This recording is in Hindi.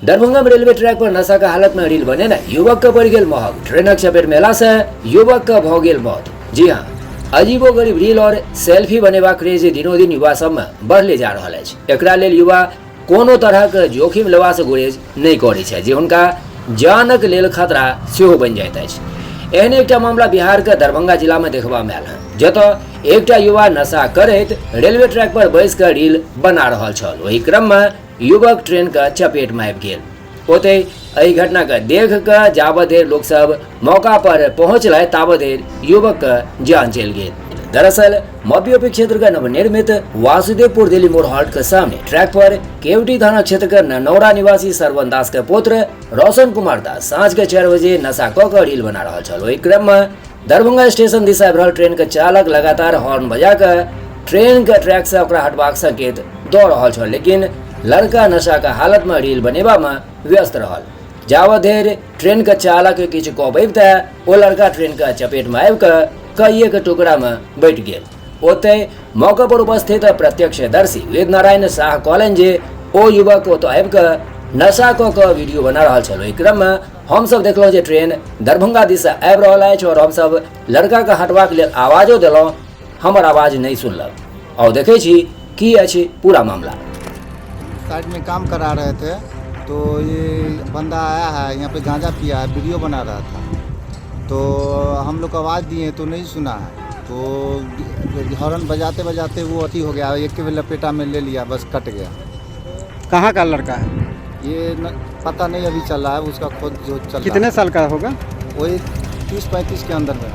दरभंगा में रेलवे ट्रैक पर नशा का हालत में रील बने न युवक का पड़ गेल महग। ट्रेनक चपेट मेला से युवक का भ गेल मौत। जी हाँ, अजीबो गरीब रील और सेल्फी बनेबा क्रेज दिनों दिन युवा सब में बढ़ले जा रहा है। एकरा लेल युवा कोनो तरह के जोखिम लेवा से गुरेज नहीं करै छै, जे हुनका जानक लेल खतरा सेहो बनि जाइत अछि। एहन एकटा मामला बिहार के दरभंगा जिला में देखबा में आयल है, जतऽ एकटा युवा नशा करैत रेलवे ट्रैक पर बैस कऽ रील बना रहल छल। वही क्रम में युवक ट्रेन के चपेट में आबि गेल। ओते एहि घटना के देख कऽ जाबत देर लोक सब मौका पर पहुंचल ताबत देर युवक के जान चलि गेल। दरअसल मब्बीओपी क्षेत्र का नवनिर्मित वासुदेवपुर दिल्ली मोड़ हाल्ट के सामने ट्रैक पर केवटी थाना क्षेत्र के ननौरा निवासी सरवन दास के पुत्र रोशन कुमार दास सांझ के 4 बजे नशा कऽ कऽ रील बना रहल छल। ओहि क्रम में दरभंगा स्टेशन दिशा आबि रहल ट्रेन के चालक लगातार हॉर्न बजा कऽ ट्रेन के ट्रैक से ओकरा हटबाक संकेत दऽ रहल छल, लेकिन लड़का नशा के हालत में रील बनेबा में व्यस्त रहल। जाबत देर ट्रेन के चालक किछु कहब तऽ ओ लड़का ट्रेन के चपेट में आबि कऽ कईए के टुकड़ा में बैठ गेल। ओते मौका पर उपस्थित प्रत्यक्षदर्शी वेद नारायण शाह कहलनि जे ओ युवक ओतऽ आबि कऽ नशा कऽ कऽ वीडियो बना रहल छल। ओहि क्रम में हम सब देखलहुँ जे ट्रेन दरभंगा दिशा आबि रहल अछि और हम सब लड़का के हटबाक लेल आवाजो देलहुँ, हमर आवाज नहीं सुनलक। और देखै छी की अछि पूरा मामला। साइड में काम करा रहे थे तो ये बंदा आया है, यहाँ पे गांजा पिया है, वीडियो बना रहा था। तो हम लोग आवाज़ दिए तो नहीं सुना है, तो हॉर्न बजाते बजाते वो अति हो गया, एक के लपेटा में ले लिया, बस कट गया। कहाँ का लड़का है? ये पता नहीं अभी चल रहा है, उसका खुद जो चल कितने साल का होगा? वही 30-35 के अंदर में।